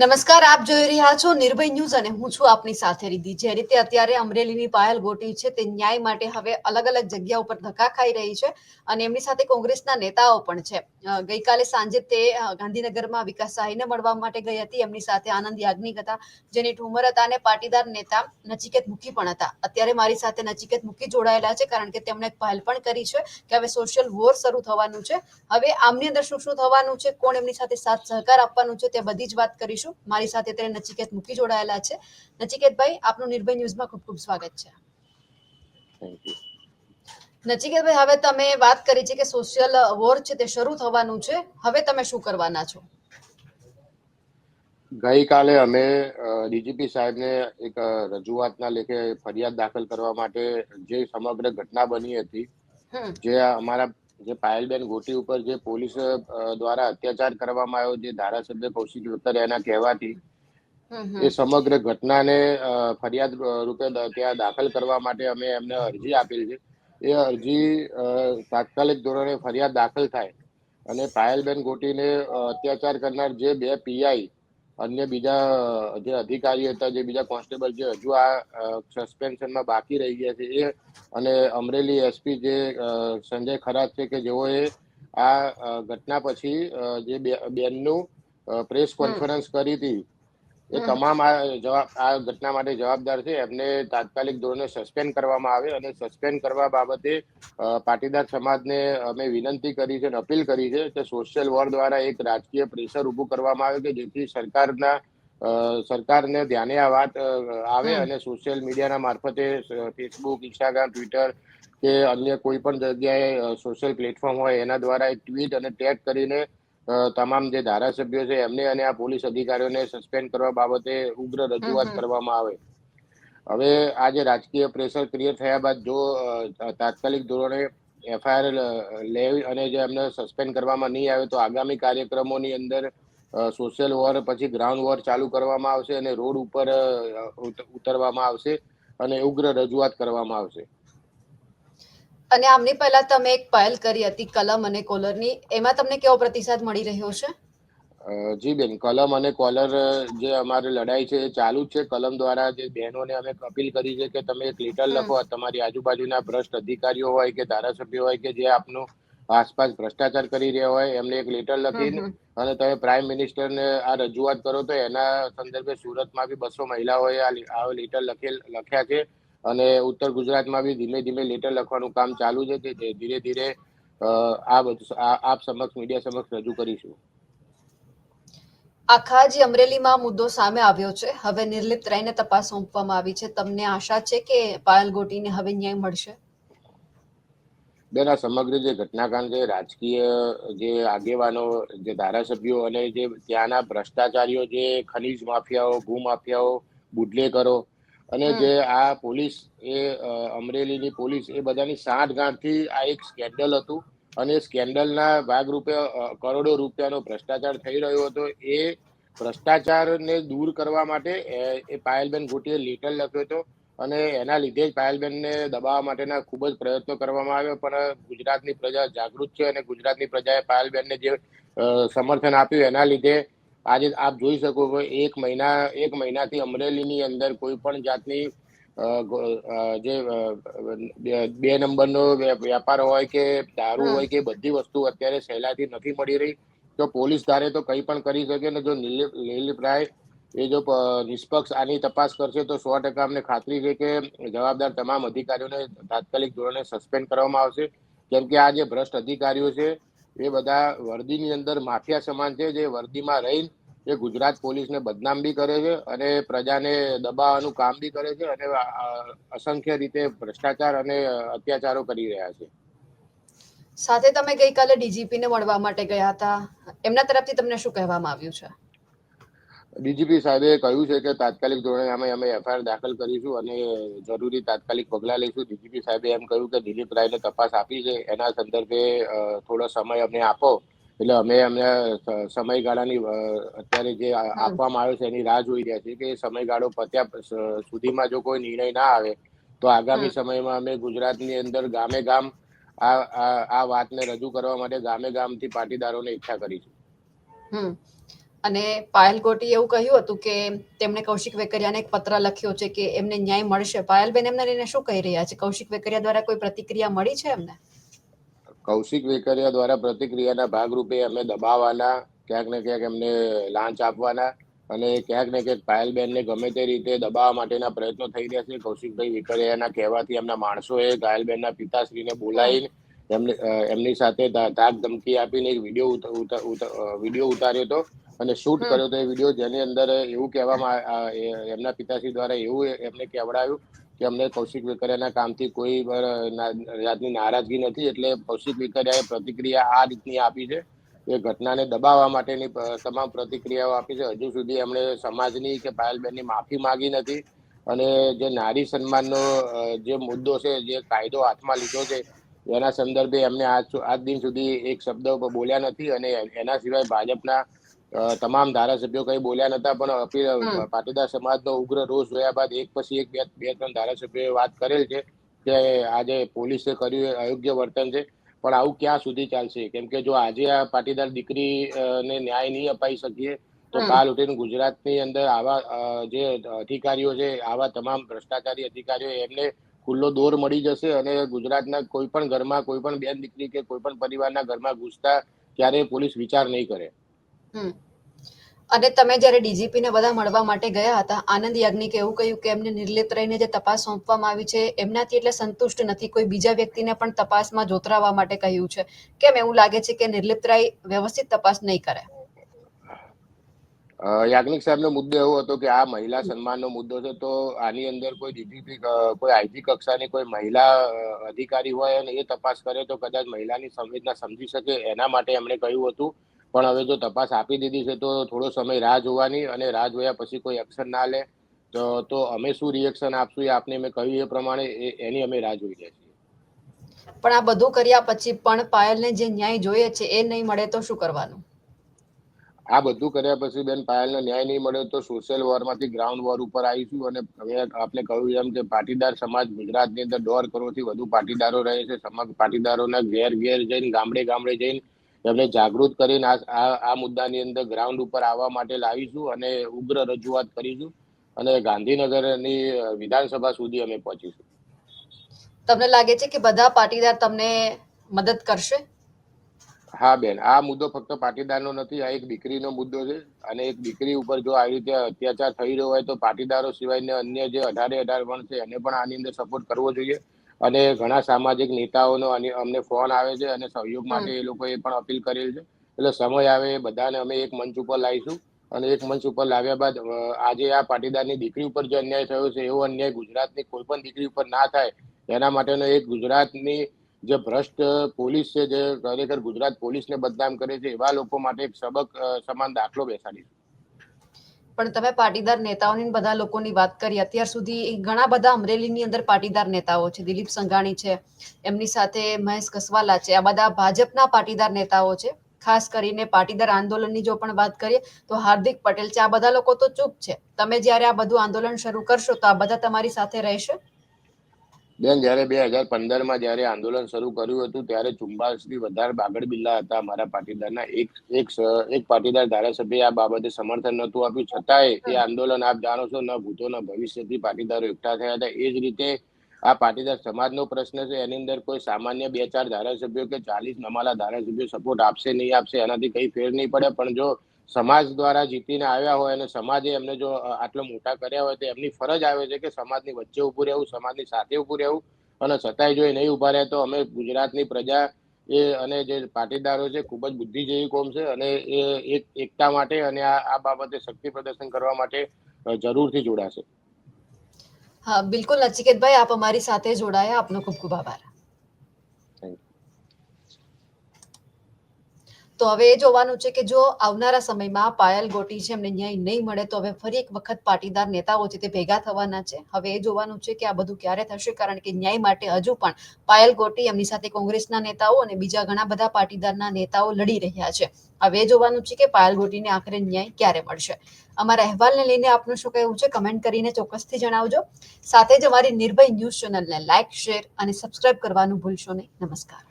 નમસ્કાર, આપ જોઈ રહ્યા છો નિર્ભય ન્યૂઝ અને હું છું આપની સાથે રિદ્ધિ. જે રીતે અત્યારે અમરેલીની પાયલ ગોટી છે તે ન્યાય માટે હવે અલગ અલગ જગ્યા ઉપર ધક્કા ખાઈ રહી છે અને એમની સાથે કોંગ્રેસના નેતાઓ પણ છે. ગઈકાલે સાંજે તે ગાંધીનગરમાં વિકાસ શાહીને મળવા માટે ગઈ હતી. એમની સાથે આનંદ યાજ્ઞિક હતા, જેની ઠુમર હતા, અને પાટીદાર નેતા નચિકેત મુખી પણ હતા. અત્યારે મારી સાથે નચિકેત મુખી જોડાયેલા છે, કારણ કે તેમણે એક પહેલ પણ કરી છે કે હવે સોશિયલ વોર શરૂ થવાનું છે. હવે આમની અંદર શું શું થવાનું છે, કોણ એમની સાથે સાથ સહકાર આપવાનું છે, તે બધી જ વાત કરીશું. મારી સાથે તેને નચિકેત મુખી જોડાયેલા છે. નચિકેતભાઈ, આપનું નિર્ભય ન્યૂઝમાં ખૂબ ખૂબ સ્વાગત છે. નચિકેતભાઈ, હવે તમે વાત કરી છે કે સોશિયલ વોર છે તે શરૂ થવાનું છે. હવે તમે શું કરવાના છો? ગઈકાલે અમે ડીજીપી સાહેબને એક રજૂઆતના લેખે ફરિયાદ દાખલ કરવા માટે જે સમગ્ર ઘટના બની હતી, જે અમારા જે પાયલબેન ગોટી ઉપર જે પોલીસ દ્વારા અત્યાચાર કરવામાં આવ્યો, જે ધારાસભ્ય કૌશિક વેકરિયાના કહેવાથી એ સમગ્ર ઘટનાને ફરિયાદ રૂપે ત્યાં દાખલ કરવા માટે અમે એમને અરજી આપેલી છે. એ અરજી તાત્કાલિક ધોરણે ફરિયાદ દાખલ થાય અને પાયલબેન ગોટીને અત્યાચાર કરનાર જે 2 પીઆઈ, અન્ય બીજા જે અધિકારી હતા, જે બીજા કોન્સ્ટેબલ જે હજુ આ સસ્પેન્શનમાં બાકી રહી ગયા છે, એ અને અમરેલી એસપી જે સંજય ખરાત છે, કે જેઓએ આ ઘટના પછી જે બેનનું પ્રેસ કોન્ફરન્સ કરી હતી, એ તમામ આ ઘટના માટે જવાબદાર છે. એમને તાત્કાલિક ધોરણે સસ્પેન્ડ કરવામાં આવે અને સસ્પેન્ડ કરવા બાબતે પાટીદાર સમાજને અમે વિનંતી કરી છે અને અપીલ કરી છે કે સોશિયલ વોર દ્વારા એક રાજકીય પ્રેશર ઊભું કરવામાં આવે કે જેથી સરકારને ધ્યાને આ વાત આવે અને સોશિયલ મીડિયાના મારફતે ફેસબુક, ઇન્સ્ટાગ્રામ, ટ્વિટર કે અન્ય કોઈ પણ જગ્યાએ સોશિયલ પ્લેટફોર્મ હોય એના દ્વારા એક ટ્વીટ અને ટેગ કરીને તમામ જે ધારાસભ્યો છે એમને અને આ પોલીસ અધિકારીઓને સસ્પેન્ડ કરવા બાબતે ઉગ્ર રજૂઆત કરવામાં આવે. હવે આ જે રાજકીય પ્રેશર ક્રિએટ થયા બાદ જો તાત્કાલિક ધોરણે એફઆઈઆર લેવી અને જે એમને સસ્પેન્ડ કરવામાં નહીં આવે તો આગામી કાર્યક્રમોની અંદર સોશિયલ વોર પછી ગ્રાઉન્ડ વોર ચાલુ કરવામાં આવશે અને રોડ ઉપર ઉતરવામાં આવશે અને ઉગ્ર રજૂઆત કરવામાં આવશે. અને આમની પહેલા તમે એક પહેલ કરી હતી કલમ અને કોલરની, એમાં તમને કેવો પ્રતિસાદ મળી રહ્યો છે? જી બેન, કલમ અને કોલર જે અમારી લડાઈ છે એ ચાલુ જ છે. કલમ દ્વારા જે બહેનોને અમે અપીલ કરી છે કે તમે એક લેટર લખો, તમારી આજુબાજુના ભ્રષ્ટ અધિકારીઓ હોય કે ધારાસભ્યો હોય કે જે આપનું આસપાસ ભ્રષ્ટાચાર કરી રહ્યા હોય એમને એક લેટર લખીને અને તમે પ્રાઇમ મિનિસ્ટરને આ રજૂઆત કરો. તો એના સંદર્ભે સુરતમાં બી 200 મહિલાઓએ આ લેટર લખ્યા છે અને ઉત્તર ગુજરાતમાં બી ધીમે ધીમે લેટર લખવાનું કામ ચાલુ છે કે ધીરે ધીરે આપ સમક્ષ, મીડિયા સમક્ષ રજૂ કરીશું. આખા જે અમરેલીમાં મુદ્દો સામે આવ્યો છે, હવે નિર્લિપ્ત રહીને તપાસ સોંપવામાં આવી છે. તમને આશા છે કે પાયલ ગોટીને હવે ન્યાય મળશે? બેન, આ સમગ્ર જે ઘટનાકાંડ છે, રાજકીય જે આગેવાનો, જે ધારાસભ્યો અને જે ત્યાંના ભ્રષ્ટાચારીઓ, જે ખનીજ માફિયાઓ, ભૂમાફિયાઓ, બુડલેકરો અને જે આ પોલીસ, એ અમરેલીની પોલીસ, એ બધાની સાંઠગાંઠથી આ એક સ્કેન્ડલ હતું અને સ્કેન્ડલના ભાગરૂપે કરોડો રૂપિયાનો ભ્રષ્ટાચાર થઈ રહ્યો હતો. એ ભ્રષ્ટાચારને દૂર કરવા માટે એ પાયલબેન ગોટીએ લેટર લખ્યો હતો અને એના લીધે જ પાયલબેનને દબાવવા માટેના ખૂબ જ પ્રયત્નો કરવામાં આવ્યો. પણ ગુજરાતની પ્રજા જાગૃત છે અને ગુજરાતની પ્રજાએ પાયલબેનને જે સમર્થન આપ્યું એના લીધે આજે આપ જોઈ શકો છો એક મહિનાથી અમરેલીની અંદર કોઈ પણ જાતની જે 2 નંબરનો વેપાર હોય કે દારૂ હોય કે બધી વસ્તુ અત્યારે સહેલાઈથી નથી મળી રહી. તો પોલીસ ધારે તો કંઈ પણ કરી શકે ને જો નિર્લિપ્ત રાય એ જો નિષ્પક્ષ આની તપાસ કરશે તો 100% અમને ખાતરી છે કે જવાબદાર તમામ અધિકારીઓને તાત્કાલિક ધોરણે સસ્પેન્ડ કરવામાં આવશે. કેમ કે આ જે ભ્રષ્ટ અધિકારીઓ છે એ બધા વર્દીની અંદર માફિયા સમાન છે, જે વર્દીમાં રહીને એ ગુજરાત પોલીસને બદનામ બી કરે છે અને પ્રજાને દબાવવાનું કામ બી કરે છે અને અસંખ્ય રીતે ભ્રષ્ટાચાર અને અત્યાચારો કરી રહ્યા છે. સાથે તમે ગઈકાલે ડીજીપીને મળવા માટે ગયા હતા, એમના તરફથી તમને શું કહેવામાં આવ્યું છે? ડીજીપી સાહેબે કહ્યું છે કે તાત્કાલિક ધોરણે અમે એફઆઈઆર દાખલ કરીશું અને જરૂરી તાત્કાલિક પગલાં લઈશું. ડીજીપી સાહેબે એમ કહ્યું કે દિલીપ રાયને તપાસ આપી છે, એના સંદર્ભે થોડો સમય અમને આપો. એટલે અમે અમને સમયગાળાની અત્યારે જે આપવામાં આવ્યો છે એની રાહ જોઈ રહ્યા છીએ કે સમયગાળો પત્યા સુધીમાં જો કોઈ નિર્ણય ના આવે તો આગામી સમયમાં અમે ગુજરાતની અંદર ગામે ગામ આ વાતને રજૂ કરવા માટે ગામે ગામથી પાટીદારોને ઈચ્છા કરીશું. અને પાયલ ગોટીએ એવું કહ્યું હતું કે તેમણે કૌશિક વેકરિયાને એક પત્ર લખ્યો છે કે એમને ન્યાય મળશે. પાયલબેન એમને લઈને શું કહી રહ્યા છે? કૌશિક વેકરિયા દ્વારા કોઈ પ્રતિક્રિયા મળી છે એમને? કૌશિક વેકરિયા દ્વારા પ્રતિક્રિયાના ભાગરૂપે અમે દબાવવાના, ક્યાંક ને ક્યાંક એમને લાંચ આપવાના અને ક્યાંક ને ક્યાંક પાયલબેનને ગમે તે રીતે દબાવવા માટેના પ્રયત્નો થઈ રહ્યા છે. કૌશિકભાઈ વેકરિયાના કહેવાથી એમના માણસોએ પાયલબેનના પિતાશ્રીને બોલાવીને એમની સાથે ધાક ધમકી આપીને એક વિડીયો ઉતાર્યો હતો અને શૂટ કર્યો હતો એ વિડીયો, જેની અંદર એવું કહેવામાં એમના પિતાશ્રી દ્વારા એવું એમને કહેવડાવ્યું કે અમને કૌશિક વેકરિયાના કામથી કોઈ જાતની નારાજગી નથી. એટલે કૌશિક વેકરિયાએ પ્રતિક્રિયા આ રીતની આપી છે. એ ઘટનાને દબાવવા માટેની તમામ પ્રતિક્રિયાઓ આપી છે. હજુ સુધી એમણે સમાજની કે પાયલબેનની માફી માંગી નથી. અને જે નારી સન્માનનો જે મુદ્દો છે, જે કાયદો હાથમાં લીધો છે, એના સંદર્ભે એમને આજ દિન સુધી એક શબ્દ બોલ્યા નથી. અને એના સિવાય ભાજપના તમામ ધારાસભ્યો કઈ બોલ્યા નતા. પણ પાટીદાર સમાજનો ઉગ્ર રોષ જોયા બાદ એક પછી એક બે ત્રણ ધારાસભ્યોએ વાત કરેલ છે કે આજે પોલીસે કર્યું અયોગ્ય વર્તન છે. પણ આવું ક્યાં સુધી ચાલશે? કેમ કે જો આજે આ પાટીદાર દીકરીને ન્યાય નહીં અપાઈ શકીએ તો કાલ ઉઠીને ગુજરાતની અંદર આવા જે અધિકારીઓ છે, આવા તમામ ભ્રષ્ટાચારી અધિકારીઓ, એમને ખુલ્લો દોર મળી જશે અને ગુજરાતના કોઈ પણ ઘરમાં કોઈ પણ બેન દીકરી કે કોઈ પણ પરિવારના ઘરમાં ઘૂસતા ક્યારેય પોલીસ વિચાર નહીં કરે. અને તમે જ્યારે ડીજીપીને બધા મળવા માટે ગયા હતા, આનંદ યાજ્ઞિકે એવું કહ્યું કે એમને નિર્લિપ્ત રહીને જે તપાસ સોંપવામાં આવી છે એમનાથી એટલે સંતુષ્ટ નથી, કોઈ બીજા વ્યક્તિને પણ તપાસમાં જોતરાવા માટે કહ્યું છે. કેમ એવું લાગે છે કે નિર્લિપ્ત રહી વ્યવસ્થિત તપાસ નહીં કરે? યાજ્ઞિક સાહેબનો મુદ્દો એવો હતો કે આ મહિલા સન્માનનો મુદ્દો છે, તો આની અંદર કોઈ ડીજીપી, કોઈ આઈજી કક્ષાની કોઈ મહિલા અધિકારી હોય અને એ તપાસ કરે તો કદાચ મહિલાની સંવેદના સમજી શકે, એના માટે એમણે કહ્યું હતું. પણ હવે જો તપાસ આપી દીધી છે તો થોડો સમય રાહ જોવાની, અને રાહ જોયા પછી કોઈ એક્શન ના લે તો અમે શું રિએક્શન આપશું એ આપને મેં કહ્યું એ પ્રમાણે એની અમે રાહ જોઈ રહ્યા છીએ. પણ આ બધું કર્યા પછી પણ પાયલને જે ન્યાય જોઈએ છે એ નહીં મળે તો શું કરવાનું? આ બધું કર્યા પછી બેન પાયલને ન્યાય નહીં મળે તો સોશિયલ વોરમાંથી ગ્રાઉન્ડ વોર ઉપર આવીશું. અને હવે આપણે કહ્યું એમ કે પાટીદાર સમાજ ગુજરાતની અંદર 1.5 કરોડથી વધુ પાટીદારો રહે છે. સમગ્ર પાટીદારોના ઘેર જઈને, ગામડે જઈને એમને જાગૃત કરીને આ મુદ્દાની અંદર ગ્રાઉન્ડ ઉપર આવવા માટે લાવીશું અને ઉગ્ર રજૂઆત કરીશું અને ગાંધીનગરની વિધાનસભા સુધી અમે પહોંચીશું. તમને લાગે છે કે બધા પાટીદાર તમને મદદ કરશે? હા બેન, આ મુદ્દો ફક્ત પાટીદારનો નથી, આ એક દીકરીનો મુદ્દો છે. અને એક દીકરી ઉપર જો આવી રીતે અત્યાચાર થઈ રહ્યો હોય તો પાટીદારો સિવાયને અન્ય જે 18 વણ છે એને પણ આની અંદર સપોર્ટ કરવો જોઈએ. અને ઘણા સામાજિક નેતાઓનો અમને ફોન આવે છે અને સહયોગ માટે એ લોકોએ પણ અપીલ કરેલ છે. એટલે સમય આવે બધાને અમે એક મંચ ઉપર લાવીશું. અને એક મંચ ઉપર લાવ્યા બાદ આજે આ પાટીદારની દીકરી ઉપર જે અન્યાય થયો છે, એવો અન્યાય ગુજરાતની કોઈ પણ દીકરી ઉપર ના થાય એના માટેનો એક ગુજરાતની જે ભ્રષ્ટ પોલીસ છે, જે ખરેખર ગુજરાત પોલીસને બદનામ કરે છે, એવા લોકો માટે એક સબક સમાન દાખલો બેસાડીશું. પણ તમે પાટીદાર નેતાઓની બધા લોકોની વાત કરી, અત્યાર સુધી ઘણા બધા અમરેલીની અંદર પાટીદાર નેતાઓ છે. દિલીપ સંઘાણી છે, એમની સાથે મહેશ કસવાલા છે, આ બધા ભાજપના પાટીદાર નેતાઓ છે. ખાસ કરીને પાટીદાર આંદોલનની જો પણ વાત કરીએ તો હાર્દિક પટેલ છે. આ બધા લોકો તો ચૂપ છે. તમે જ્યારે આ બધું આંદોલન શરૂ કરશો તો આ બધા તમારી સાથે રહેશે? બેન, જ્યારે 2015માં જ્યારે આંદોલન શરૂ કર્યું હતું ત્યારે 44થી વધારે બાગડ બિલ્લા હતા અમારા પાટીદારના. એક પાટીદાર ધારાસભ્ય આ બાબતે સમર્થન નહોતું આપ્યું. છતાંય એ આંદોલન આપ જાણો છો, ન ભૂતો ન ભવિષ્યથી પાટીદારો એકઠા થયા હતા. એ જ રીતે આ પાટીદાર સમાજનો પ્રશ્ન છે, એની અંદર કોઈ સામાન્ય 2-4 ધારાસભ્યો કે 40 નમાલા ધારાસભ્યો સપોર્ટ આપશે નહીં આપશે એનાથી કઈ ફેર નહીં પડે. પણ જો સમાજ દ્વારા જીતીને આવ્યા હોય અને સમાજે એમને જો આટલા મોટા કર્યા હોય તો એમની ફરજ આવે છે કે સમાજની વચ્ચે ઉભું રહેવું, સમાજની સાથે ઉભું રહેવું. અને છતાંય જો એ નહીં ઉભા રહે તો અમે ગુજરાતની પ્રજા અને જે પાટીદારો છે ખૂબ જ બુદ્ધિજીવી કોમ છે અને એ એકતા માટે અને આ બાબતે શક્તિ પ્રદર્શન કરવા માટે જરૂરથી જોડાશે. હા, બિલકુલ નચિકેતભાઈ, આપ અમારી સાથે જોડાયા, આપનો ખૂબ ખૂબ આભાર. તો હવે એ જોવાનું છે કે જો આવનારા સમયમાં પાયલ ગોટી છે એમને ન્યાય નહીં મળે તો હવે ફરી એક વખત પાટીદાર નેતાઓ છે તે ભેગા થવાના છે. હવે એ જોવાનું છે કે આ બધું ક્યારે થશે, કારણ કે ન્યાય માટે હજુ પણ પાયલ ગોટી, એમની સાથે કોંગ્રેસના નેતાઓ અને બીજા ઘણા બધા પાટીદારના નેતાઓ લડી રહ્યા છે. હવે એ જોવાનું છે કે પાયલ ગોટીને આખરે ન્યાય ક્યારે મળશે. અમારા અહેવાલને લઈને આપનું શું કહેવું છે કમેન્ટ કરીને ચોક્કસથી જણાવજો. સાથે જ અમારી નિર્ભય ન્યૂઝ ચેનલને લાઇક, શેર અને સબસ્ક્રાઇબ કરવાનું ભૂલશો નહીં. નમસ્કાર.